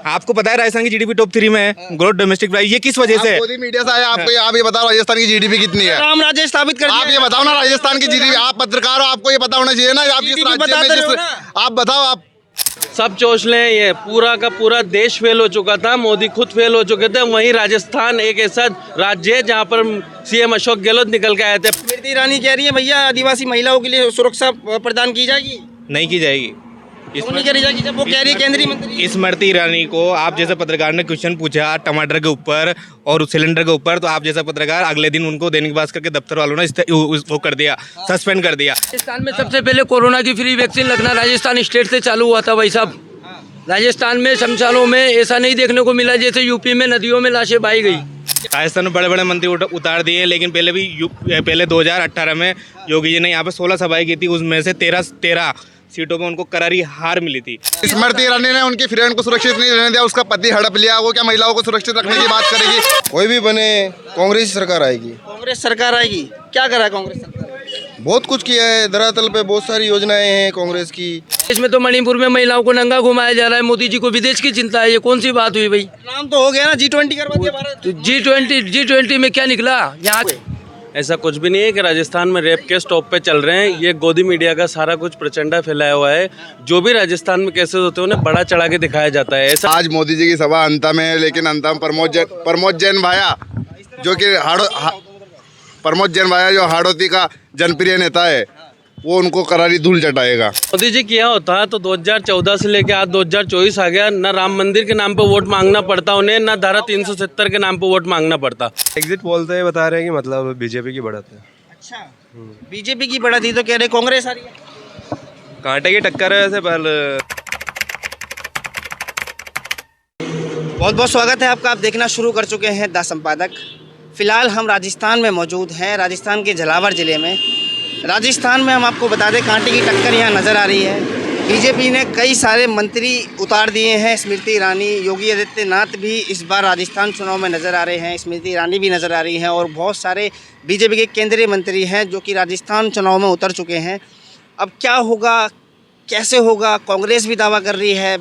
आपको पता है राजस्थान की जीडीपी टॉप 3 में है, ग्रोथ डोमेस्टिक प्राइस, ये किस वजह से है? मोदी मीडिया से आया आपको, आप ये बताओ राजस्थान की जीडीपी कितनी है? राम राज्य स्थापित कर आप ये बताओ ना राजस्थान की जीडीपी, आप पत्रकार हो, आपको ये पता होना चाहिए ना आप जिस राज्य में आप बताओ आप। सब चौचले हैं, ये पूरा का पूरा देश फेल हो चुका था, मोदी खुद फेल हो चुके थे। वहीं राजस्थान एक ऐसा राज्य है जहां पर सीएम अशोक गहलोत निकल के आए थे। स्मृति ईरानी कह रही है भैया आदिवासी महिलाओं के लिए सुरक्षा प्रदान की जाएगी, नहीं की जाएगी। क्यों नहीं करी जाएगी जब वो कह रही है केंद्रीय मंत्री? स्मृति ईरानी को आप जैसे पत्रकार ने क्वेश्चन पूछा टमाटर के ऊपर और सिलेंडर के ऊपर, तो आप जैसा पत्रकार अगले दिन उनको दैनिक भास्कर के दफ्तर वालों ने वो कर दिया, सस्पेंड कर दिया। राजस्थान में सबसे पहले कोरोना की फ्री वैक्सीन लगना राजस्थान स्टेट से चालू हुआ था भाई साहब। राजस्थान में शमशानों में ऐसा नहीं देखने को मिला जैसे यूपी में नदियों में लाशें बहाई गई। राजस्थान में बड़े बड़े मंत्री उतार दिए, लेकिन पहले 2018 में योगी जी ने यहाँ पे 16 सभाएं की थी, उसमें से 13 सीटों पे उनको करारी हार मिली थी। स्मृति ईरानी ने उनकी फ्रेंड को सुरक्षित नहीं रहने दिया, उसका पति हड़प लिया, वो क्या महिलाओं को सुरक्षित रखने की बात करेगी? कोई भी बने कांग्रेस सरकार आएगी। कांग्रेस सरकार आएगी, क्या करा कांग्रेस सरकार? बहुत कुछ किया है, धरातल पे बहुत सारी योजनाएं हैं कांग्रेस की। इसमें तो मणिपुर में महिलाओं को नंगा घुमाया जा रहा है, मोदी जी को विदेश की चिंता है, ये कौन सी बात हुई भाई? नाम तो हो गया ना, G20 करवा दिया भारत। तो G20 में क्या निकला यहाँ? ऐसा कुछ भी नहीं है कि राजस्थान में रेप केस टॉप पे चल रहे हैं। ये गोदी मीडिया का सारा कुछ प्रचंडा फैलाया हुआ है। जो भी राजस्थान में केसेस होते हैं उन्हें बड़ा चढ़ा के दिखाया जाता है। ऐसा आज मोदी जी की सभा अंता में है, लेकिन अंता में प्रमोद जैन भाया जो कि प्रमोद जैन भाया जो हाड़ौती का जनप्रिय नेता है, वो उनको करारी धूल चटाएगा। मोदी जी किया होता तो 2014 से लेकर आज 2024 आ गया, न राम मंदिर के नाम पे वोट मांगना पड़ता उन्हें, न धारा 370 के नाम पे वोट मांगना पड़ता। एग्जिट पोल तो ये बता रहे हैं कि मतलब बीजेपी की बढ़त है। अच्छा, बीजेपी की बढ़त थी तो कह रहे कांग्रेस आ रही है। कांटे की टक्कर है वैसे पहले। बहुत बहुत स्वागत है आपका। आप देखना शुरू कर चुके हैं द संपादक। फिलहाल हम राजस्थान में मौजूद हैं, राजस्थान के झालावाड़ ज़िले में। राजस्थान में हम आपको बता दें कांटे की टक्कर यहाँ नज़र आ रही है। बीजेपी ने कई सारे मंत्री उतार दिए हैं। स्मृति ईरानी, योगी आदित्यनाथ भी इस बार राजस्थान चुनाव में नज़र आ रहे हैं, स्मृति ईरानी भी नज़र आ रही हैं और बहुत सारे बीजेपी के केंद्रीय मंत्री हैं जो कि राजस्थान चुनाव में उतर चुके हैं। अब क्या होगा, कैसे होगा? कांग्रेस भी दावा कर रही है,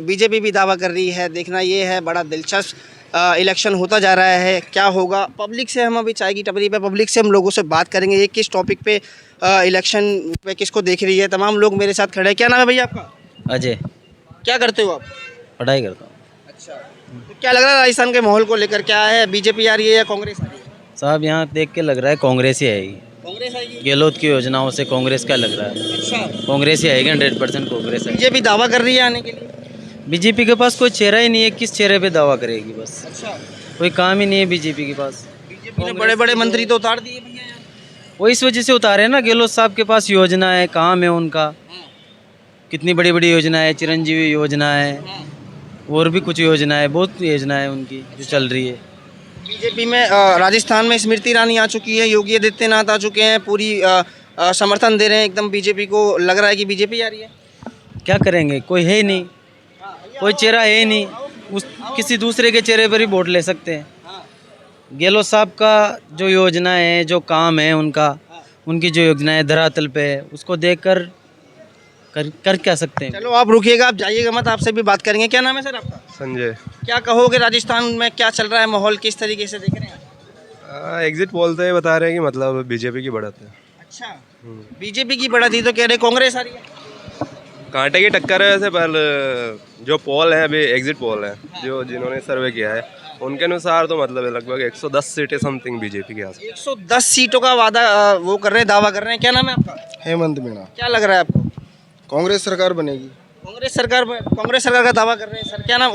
बीजेपी भी दावा कर रही है। देखना ये है, बड़ा दिलचस्प इलेक्शन होता जा रहा है। क्या होगा? पब्लिक से हम अभी चाय की टपरी पे पब्लिक से हम लोगों से बात करेंगे, ये किस टॉपिक पे इलेक्शन पे किसको देख रही है। तमाम लोग मेरे साथ खड़े हैं। क्या नाम है भैया आपका? अजय। क्या करते हो आप? पढ़ाई करता हूँ। अच्छा, तो क्या लग रहा है राजस्थान के माहौल को लेकर? क्या है, बीजेपी आ रही है या कांग्रेस आ रही है? साहब यहाँ देख के लग रहा है कांग्रेस ही आएगी। कांग्रेस आएगी? गहलोत की योजनाओं से कांग्रेस का लग रहा है। अच्छा, कांग्रेस ही आएगी, 100% कांग्रेस आएगी। बीजेपी दावा कर रही है आने के लिए? बीजेपी के पास कोई चेहरा ही नहीं है, किस चेहरे पे दावा करेगी? बस अच्छा, कोई काम ही नहीं है बीजेपी के पास। बीजेपी ने बड़े बड़े मंत्री तो उतार दिए भैया यार। वो इस वजह से उतारे ना, गहलोत साहब के पास योजना है, काम है उनका, कितनी बड़ी बड़ी योजना है, चिरंजीवी योजना है और भी कुछ योजना है, बहुत योजना है उनकी जो चल रही है। बीजेपी में राजस्थान में स्मृति ईरानी आ चुकी है, योगी आदित्यनाथ आ चुके हैं, पूरी समर्थन दे रहे हैं एकदम बीजेपी को। लग रहा है कि बीजेपी आ रही है। क्या करेंगे? कोई है ही नहीं, कोई चेहरा है ही नहीं, उस किसी दूसरे के चेहरे पर ही वोट ले सकते हैं। गहलोत साहब का जो योजना है, जो काम है उनका, उनकी जो योजना है धरातल पे है, उसको देखकर कर क्या सकते हैं। चलो आप रुकिएगा, आप जाइएगा मत, आपसे भी बात करेंगे। क्या नाम है सर आपका? संजय। क्या कहोगे, राजस्थान में क्या चल रहा है, माहौल किस तरीके से देख रहे हैं? एग्जिट पोल तो ये बता रहे हैं कि मतलब बीजेपी की बढ़त है। अच्छा, बीजेपी की बढ़त थी तो कह रहे कांग्रेस आ रही है। कांटे की टक्कर है वैसे पहले। जो पोल है अभी एग्जिट पोल है, जो जिन्होंने सर्वे किया है उनके अनुसार तो मतलब लगभग 110 सीटें समथिंग बीजेपी के आसपास। 110 सीटों का वादा वो कर रहे हैं, दावा कर रहे हैं। क्या नाम है आपका? हेमंत मीणा। क्या लग रहा है आपको? कांग्रेस सरकार बनेगी। कांग्रेस सरकार का दावा कर रहे हैं सर। क्या नाम,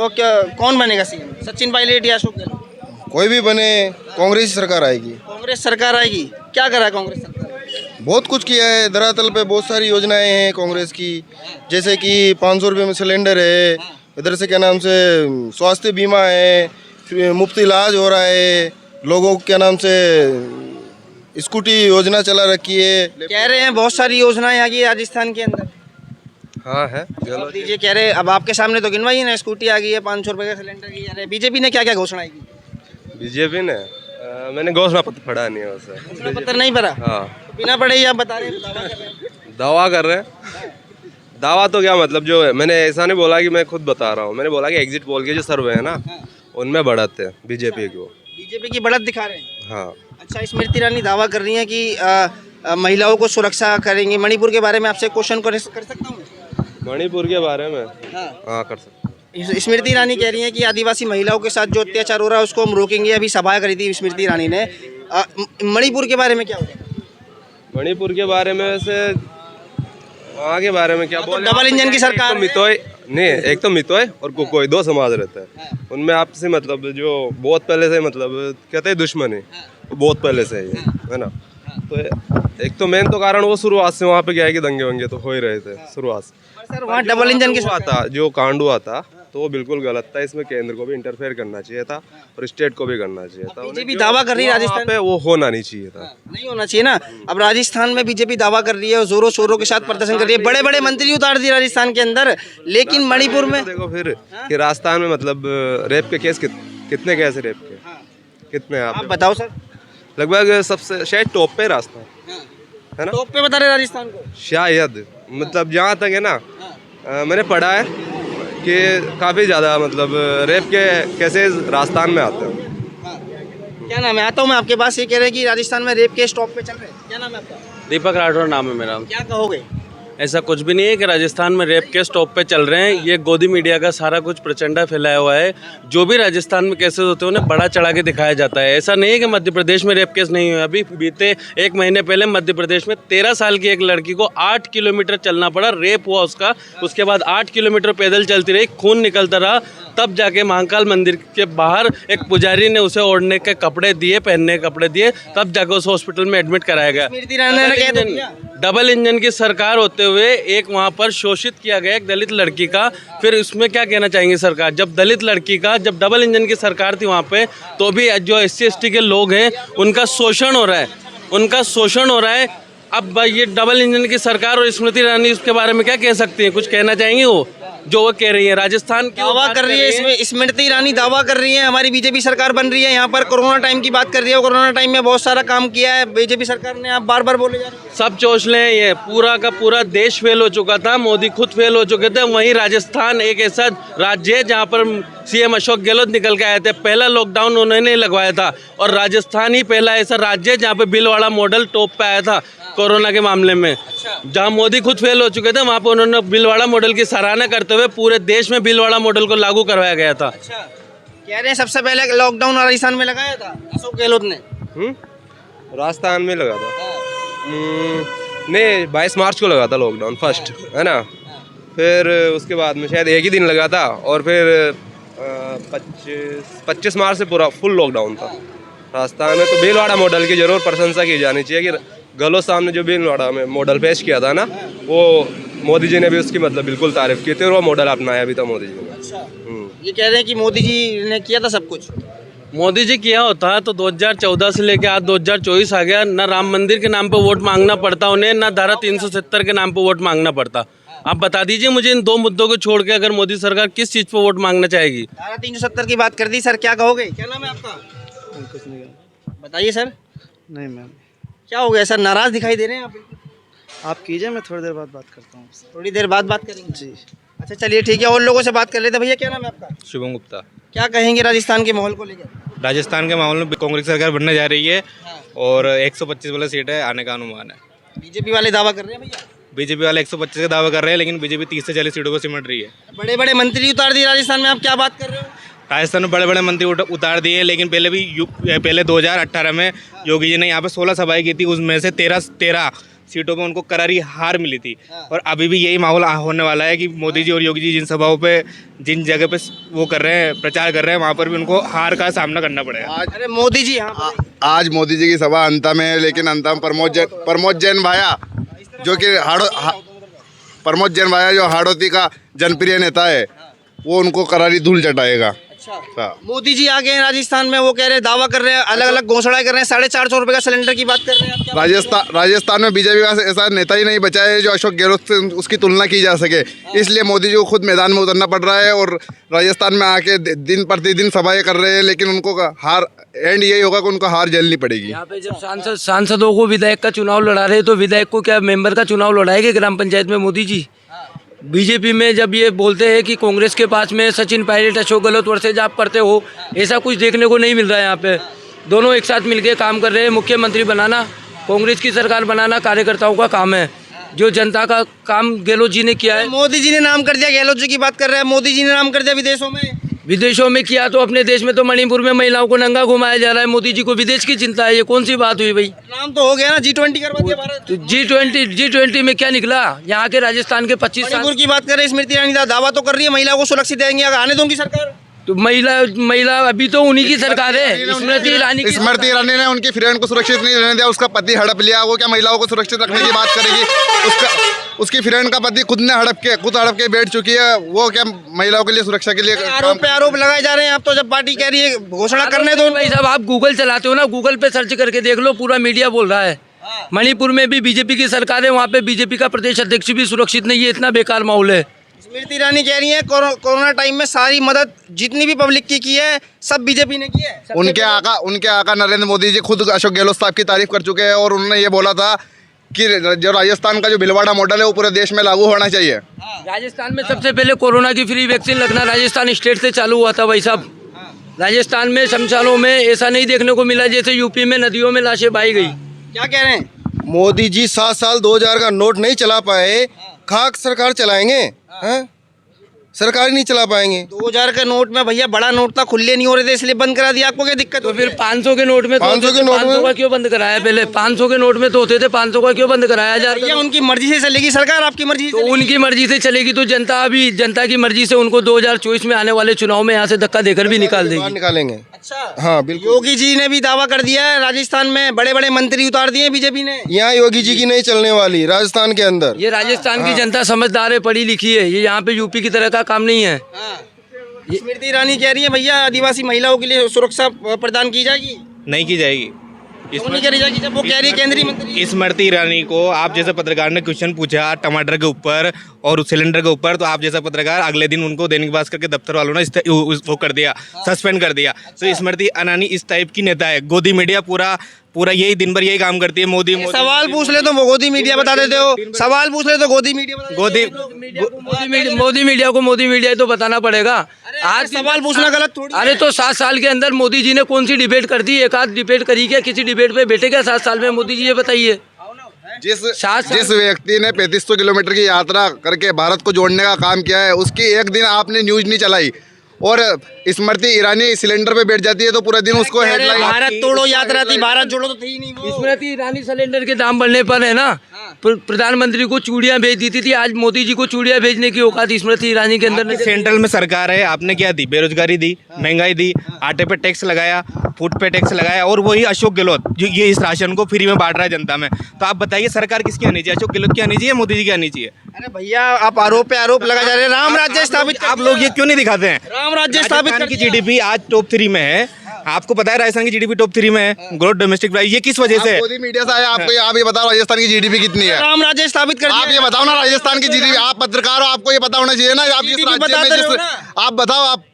कौन बनेगा सीएम? सचिन पायलट या अशोक गहलोत? कोई भी बने कांग्रेस सरकार आएगी। कांग्रेस सरकार आएगी। क्या करा कांग्रेस सरकार? बहुत कुछ किया है, धरातल पे बहुत सारी योजनाएं हैं कांग्रेस की, जैसे कि 500 रुपये में सिलेंडर है, इधर से क्या नाम से स्वास्थ्य बीमा है, मुफ्त इलाज हो रहा है, लोगों को क्या नाम से स्कूटी योजना चला रखी है। कह रहे हैं बहुत सारी योजनाएं आ गई राजस्थान के अंदर। हाँ है। अब दीजिए, कह रहे अब आपके सामने तो गिनवाई है ना, स्कूटी आ गई है, 500 रुपये का सिलेंडर की। अरे बीजेपी ने क्या क्या घोषणाएं की? बीजेपी ने मैंने घोषणा पत्र पढ़ा नहीं है वैसे। घोषणा पत्र नहीं भरा? हाँ, बिना पढ़े ही आप बता रहे हैं, दावा कर रहे हैं। दावा कर रहे हैं। दावा तो क्या मतलब, जो मैंने ऐसा नहीं बोला कि मैं खुद बता रहा हूँ, मैंने बोला कि एग्जिट पोल के जो सर्वे है ना उनमें बढ़त है बीजेपी को। बीजेपी की बढ़त दिखा रहे हैं। हाँ, अच्छा, स्मृति ईरानी दावा कर रही हैं कि महिलाओं को सुरक्षा करेंगी। मणिपुर के बारे में आपसे क्वेश्चन कर सकता हूँ? मणिपुर के बारे में हाँ कर सकते। स्मृति ईरानी कह रही हैं कि आदिवासी महिलाओं के साथ जो अत्याचार हो रहा है उसको हम रोकेंगे। अभी सभा करी थी स्मृति ईरानी ने। मणिपुर के बारे में क्या होगा? मणिपुर के बारे में वैसे वहाँ के बारे में क्या बोले, डबल इंजन की सरकार तो मितोय नहीं, एक तो मितोय और कुकोय, दो समाज रहता है उनमें आपसी मतलब जो बहुत पहले से मतलब कहते हैं दुश्मनी, वो बहुत पहले से है ना। तो एक तो मेन तो कारण वो शुरुआत से वहाँ पे क्या है कि दंगे वंगे तो हो ही रहे थे शुरुआत से। सर वहाँ डबल इंजन की हुआ था, जो कांड हुआ था तो वो बिल्कुल गलत था। इसमें केंद्र को भी इंटरफेयर करना चाहिए था और स्टेट को भी करना चाहिए था। बीजेपी दावा कर रही है राजस्थान पे वो होना नहीं चाहिए था, नहीं होना चाहिए ना। अब राजस्थान में बीजेपी दावा कर रही है और जोरों शोरों के साथ प्रदर्शन कर रही है, बड़े बड़े मंत्री उतार दिए राजस्थान के अंदर। लेकिन मणिपुर में देखो फिर कि राजस्थान में मतलब रेप के केस कितने केस रेप के कितने आप बताओ सर। लगभग सबसे शायद टॉप पे राजस्थान है ना, टॉप पे बता रहे राजस्थान को शायद। मतलब जहाँ तक है ना मैंने पढ़ा है कि काफ़ी ज़्यादा मतलब रेप के केसेस राजस्थान में आते हैं। क्या नाम है? आता हूँ मैं आपके पास। ये कह रहे हैं कि राजस्थान में रेप केस टॉप पे चल रहे हैं। क्या नाम है आपका? दीपक राठौर नाम है मेरा। क्या कहोगे? ऐसा कुछ भी नहीं है कि राजस्थान में रेप केस टॉप पे चल रहे हैं। ये गोदी मीडिया का सारा कुछ प्रचंडा फैलाया हुआ है। जो भी राजस्थान में केसेस होते हैं उन्हें बड़ा चढ़ा के दिखाया जाता है। ऐसा नहीं है कि मध्य प्रदेश में रेप केस नहीं हुए। अभी बीते 1 महीने पहले मध्य प्रदेश में 13 साल की एक लड़की को 8 किलोमीटर चलना पड़ा, रेप हुआ उसका। उसके बाद 8 किलोमीटर पैदल चलती रही, खून निकलता रहा, तब जाके महाकाल मंदिर के बाहर एक पुजारी ने उसे ओढ़ने के कपड़े दिए, पहनने के कपड़े दिए, तब जाके उस हॉस्पिटल में एडमिट कराया गया। डबल इंजन की सरकार होते हुए एक वहाँ पर शोषित किया गया एक दलित लड़की का, फिर उसमें क्या कहना चाहेंगे सरकार? जब दलित लड़की का, जब डबल इंजन की सरकार थी वहाँ पे, तो भी जो SC ST के लोग हैं उनका शोषण हो रहा है, उनका शोषण हो रहा है। अब ये डबल इंजन की सरकार और स्मृति ईरानी उसके बारे में क्या कह सकती हैं? कुछ कहना चाहेंगे वो जो वो कह रही है? राजस्थान की दावा कर रही है इसमें स्मृति ईरानी, दावा कर रही है हमारी बीजेपी सरकार बन रही है। यहाँ पर कोरोना टाइम की बात कर रही है। कोरोना टाइम में बहुत सारा काम किया है बीजेपी सरकार ने। आप बार बार बोले जा रहे हैं। सब चौचले हैं। ये पूरा का पूरा देश फेल हो चुका था, मोदी खुद फेल हो चुके थे। वहीं राजस्थान एक ऐसा राज्य है जहाँ पर CM अशोक गहलोत निकल के आए थे। पहला लॉकडाउन उन्होंने लगवाया था और राजस्थान ही पहला ऐसा राज्य है जहाँ पे बिलवाड़ा मॉडल टॉप पे आया था कोरोना के मामले में। जहाँ मोदी खुद फेल हो चुके थे वहाँ पे उन्होंने बिलवाड़ा मॉडल की सराहना करते हुए पूरे देश में बिलवाड़ा मॉडल को लागू करवाया गया था। कह रहे हैं सबसे पहले लॉकडाउन राजस्थान में लगाया था अशोक गहलोत ने। राजस्थान में लगा था नहीं, 22 मार्च को लगा था लॉकडाउन फर्स्ट, है ना। फिर उसके बाद में शायद एक ही दिन लगा था और फिर 25 मार्च से पूरा फुल लॉकडाउन था राजस्थान में। तो बिलवाड़ा मॉडल की जरूर प्रशंसा की जानी चाहिए कि गहलोत साहब ने जो बिलवाड़ा में मॉडल पेश किया था ना, वो मोदी जी ने भी उसकी मतलब बिल्कुल तारीफ की थी और वो मॉडल अपनाया भी था मोदी जी ने। ये कह रहे हैं कि मोदी जी ने किया था सब कुछ। मोदी जी किया होता तो 2014 से लेकर आज 2024 आ गया, ना राम मंदिर के नाम पे वोट मांगना पड़ता उन्हें, ना धारा 370 के नाम पे वोट मांगना पड़ता। आप बता दीजिए मुझे इन दो मुद्दों को छोड़ के अगर मोदी सरकार किस चीज़ पे वोट मांगना चाहेगी? धारा 370 की बात कर दी सर, क्या कहोगे? क्या नाम है आपका? कुछ नहीं, बताइए सर। नहीं मैम। क्या हो गया सर, नाराज दिखाई दे रहे हैं आप? आप कीजिए, मैं थोड़ी देर बाद बात करता हूँ। थोड़ी देर बाद बात करेंगे जी। अच्छा चलिए ठीक है, और लोगों से बात कर लेते हैं। भैया क्या नाम है आपका? शुभम गुप्ता। क्या कहेंगे राजस्थान के माहौल को लेकर? राजस्थान के मामले में कांग्रेस सरकार बनने जा रही है और 125 वाला सीट है आने का अनुमान है। बीजेपी वाले दावा कर रहे हैं भैया। बीजेपी वाले 125 का दावा कर रहे हैं, लेकिन बीजेपी 30 से 40 सीटों को सिमट रही है। बड़े बड़े मंत्री उतार दिए राजस्थान में, आप क्या बात कर रहे हो? राजस्थान में बड़े बड़े मंत्री उतार दिए, लेकिन पहले 2018 में योगी जी ने यहाँ पे 16 सभाएं की थी, उसमें से 13 सीटों पे उनको करारी हार मिली थी। और अभी भी यही माहौल होने वाला है कि मोदी जी और योगी जी जिन सभाओं पे जिन जगह पे वो कर रहे हैं, प्रचार कर रहे हैं, वहाँ पर भी उनको हार का सामना करना पड़ेगा। अरे मोदी जी आज मोदी जी की सभा अंता में है, लेकिन अंता में प्रमोद जैन भाया जो कि प्रमोद जैन भाया जो हाड़ौती का जनप्रिय नेता है, वो उनको करारी धूल चटाएगा। मोदी जी आ गए हैं राजस्थान में, वो कह रहे हैं, दावा कर रहे हैं, अलग अलग घोषणाएं कर रहे हैं, 450 रुपए का सिलेंडर की बात कर रहे हैं। आप क्या राजस्थान में बीजेपी का ऐसा नेता ही नहीं बचा है जो अशोक गहलोत से उसकी तुलना की जा सके। इसलिए मोदी जी को खुद मैदान में उतरना पड़ रहा है और राजस्थान में आके दिन प्रतिदिन सभाएं कर रहे हैं, लेकिन उनको हार एंड यही होगा कि उनको हार झेलनी पड़ेगी। यहाँ पे जब सांसदों को विधायक का चुनाव लड़ा रहे तो विधायक को क्या मेंबर का चुनाव लड़ाएंगे ग्राम पंचायत में मोदी जी? बीजेपी में जब ये बोलते हैं कि कांग्रेस के पास में सचिन पायलट अशोक गहलोत वर्सेज आप करते हो, ऐसा कुछ देखने को नहीं मिल रहा है। यहाँ पे दोनों एक साथ मिलके काम कर रहे हैं। मुख्यमंत्री बनाना, कांग्रेस की सरकार बनाना कार्यकर्ताओं का काम है। जो जनता का काम गहलोत जी ने किया है। मोदी जी ने नाम कर दिया, गहलोत जी की बात कर रहे हैं, मोदी जी ने नाम कर दिया विदेशों में। विदेशों में किया तो अपने देश में तो मणिपुर में महिलाओं को नंगा घुमाया जा रहा है। मोदी जी को विदेश की चिंता है, ये कौन सी बात हुई भाई? नाम तो हो गया ना, G20 करवा दिया भारत। तो G20 में क्या निकला? यहाँ के राजस्थान के 25 साल मणिपुर की बात कर रहे हैं, स्मृति ईरानी दावा तो कर रही है महिलाओं को सुरक्षित देंगे, अगर आने दूंगी सरकार। तो महिला अभी तो उन्हीं की सरकार है, स्मृति ईरानी की। स्मृति ईरानी ने उनकी फ्रेंड को सुरक्षित नहीं रहने दिया, उसका पति हड़प लिया। वो क्या महिलाओं को सुरक्षित रखने की बात करेगी? उसकी फ्रेंड का पति खुद हड़प के बैठ चुकी है। वो क्या महिलाओं के लिए सुरक्षा के लिए आरोप पे आरोप लगाए जा रहे हैं। आप तो जब पार्टी कह रही है घोषणा करने दो। भाई साहब, आप गूगल चलाते हो ना, गूगल पे सर्च करके देख लो, पूरा मीडिया बोल रहा है। मणिपुर में भी बीजेपी की सरकार है, वहाँ पे बीजेपी का प्रदेश अध्यक्ष भी सुरक्षित नहीं है। इतना बेकार माहौल है। स्मृति ईरानी कह रही है कोरोना टाइम में सारी मदद जितनी भी पब्लिक की है सब बीजेपी ने की है। उनके आका नरेंद्र मोदी जी खुद अशोक गहलोत साहब की तारीफ कर चुके हैं और उन्होंने ये बोला था कि जो राजस्थान का जो भीलवाड़ा मॉडल है वो पूरे देश में लागू होना चाहिए। राजस्थान में सबसे पहले कोरोना की फ्री वैक्सीन लगना राजस्थान स्टेट से चालू हुआ था भाई साहब। राजस्थान में शमशानों में ऐसा नहीं देखने को मिला जैसे यूपी में नदियों में लाशें बहाई गई। क्या कह रहे हैं? मोदी जी 7 साल 2000 का नोट नहीं चला पाए, खाक सरकार चलाएंगे? हैं? सरकार ही नहीं चला पाएंगे। 2000 के नोट में भैया बड़ा नोट था, खुले नहीं हो रहे थे इसलिए बंद करा दिया। आपको क्या दिक्कत? तो फिर 500 के नोट में 500 का क्यों बंद कराया? पहले 500 के नोट में तो होते थे, 500 का क्यों बंद कराया जा रहा? उनकी मर्जी से चलेगी सरकार, आपकी मर्जी तो उनकी मर्जी से चलेगी तो जनता की मर्जी से उनको 2024 में आने वाले चुनाव में यहाँ से धक्का देकर भी निकाल देगी। निकालेंगे। अच्छा, हाँ बिल्कुल। योगी जी ने भी दावा कर दिया है, राजस्थान में बड़े बड़े मंत्री उतार दिए बीजेपी ने। यहाँ योगी जी की नहीं चलने वाली राजस्थान के अंदर। ये राजस्थान की जनता समझदार है, पढ़ी लिखी है। ये यहाँ पे यूपी की तरह का काम नहीं है। स्मृति ईरानी कह रही है भैया आदिवासी महिलाओं के लिए सुरक्षा प्रदान की जाएगी। नहीं की जाएगी। नहीं करी जाएगी जब वो कह रही है केंद्रीय मंत्री। स्मृति ईरानी को आप जैसे पत्रकार ने क्वेश्चन पूछा टमाटर के ऊपर और उस सिलेंडर के ऊपर, तो आप जैसा पत्रकार अगले दिन उनको दैनिक भास्कर के दफ्तर वालों ने वो कर दिया, सस्पेंड कर दिया। तो स्मृति ईरानी इस टाइप की नेता है। गोदी मीडिया पूरा यही दिन भर यही काम करती है। मोदी सवाल पूछ ले तो वो गोदी मीडिया बता देते हो, सवाल पूछ ले तो गोदी मीडिया मोदी मीडिया तो बताना पड़ेगा। आज सवाल पूछना गलत थोड़ी। अरे तो 7 साल के अंदर मोदी जी ने कौन सी डिबेट कर दी? एक आध डिबेट करी क्या? किसी डिबेट पे बैठे क्या 7 साल में मोदी जी? ये बताइए। जिस व्यक्ति ने 3500 किलोमीटर की यात्रा करके भारत को जोड़ने का काम किया है, उसकी एक दिन आपने न्यूज नहीं चलाई और स्मृति ईरानी सिलेंडर पे बैठ जाती है तो पूरा दिन उसको हेडलाइन भारत तोड़ो यात्रा थी, भारत जोड़ो तो थी नहीं वो। स्मृति ईरानी सिलेंडर के दाम बढ़ने पर है ना, प्रधानमंत्री को चूड़ियां भेज दी थी। आज मोदी जी को चूड़ियां भेजने की औकात स्मृति ईरानी के अंदर नहीं। सेंट्रल में सरकार है, आपने क्या दी? बेरोजगारी दी, महंगाई दी, आटे पे टैक्स लगाया, फूड पे टैक्स लगाया, और वही अशोक गहलोत जो ये इस राशन को फ्री में बांट रहा है जनता में। तो आप बताइए सरकार किसकी आनी चाहिए? अशोक गहलोत की आनी चाहिए, मोदी जी की आनी चाहिए? अरे भैया आप आरोप पे आरोप लगा जा रहे हैं। राम राज्य स्थापित आप लोग ये क्यों नहीं दिखाते हैं? राम राज्य स्थापित की जीडीपी आज टॉप 3 में है। आपको पता है राजस्थान की जीडीपी टॉप 3 में है, ग्रोथ डोमेस्टिक प्राइस। ये किस वजह से? मोदी मीडिया से आया आपको, आप ये बताओ राजस्थान की जीडीपी कितनी है? राम राज्य स्थापित कर आप ये बताओ ना राजस्थान की जीडीपी। आप पत्रकार हो, आपको ये पता होना चाहिए ना। आप जिस राज्य में आप बताओ, आप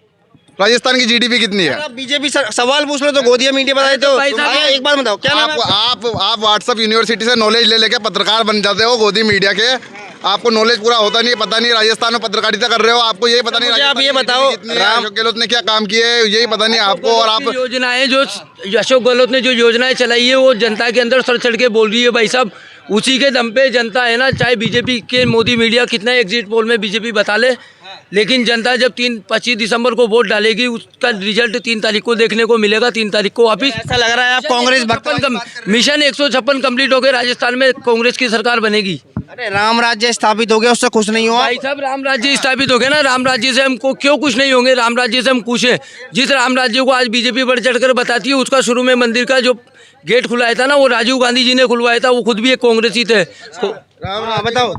राजस्थान की जीडीपी कितनी है? बीजेपी सवाल पूछ लो तो गोदिया मीडिया बताए तो। एक बार बताओ क्या नाम है? आप व्हाट्सएप यूनिवर्सिटी से नॉलेज ले लेके पत्रकार बन जाते हो गोदी मीडिया के। आपको नॉलेज पूरा होता नहीं, पता नहीं राजस्थान में पत्रकारिता कर रहे हो, आपको यही पता नहीं। आप ये बताओ अशोक गहलोत ने क्या काम किए यही पता नहीं आपको। और आप योजनाएं जो अशोक गहलोत ने जो योजनाएं चलाई है वो जनता के अंदर सर चढ़ के बोल रही है भाई साहब। उसी के दम पे जनता है ना, चाहे बीजेपी के मोदी मीडिया कितना एग्जिट पोल में बीजेपी बता ले, लेकिन जनता जब 25 दिसंबर को वोट डालेगी उसका रिजल्ट 3 तारीख को देखने को मिलेगा। 3 तारीख को वापिस ऐसा लग रहा है आप कांग्रेस मिशन 156 कंप्लीट हो गए, राजस्थान में कांग्रेस की सरकार बनेगी। अरे राम राज्य स्थापित हो गया, उससे खुश नहीं हो भाई साहब? राम राज्य स्थापित हो गया ना, राम राज्य से हमको क्यों कुछ नहीं होंगे? राम राज्य से हम खुश हैं। जिस राम राज्य को आज बीजेपी बढ़ चढ़कर बताती है, उसका शुरू में मंदिर का जो गेट खुलाया था ना वो राजीव गांधी जी ने खुलवाया था, वो खुद भी एक कांग्रेसी थे। बताओ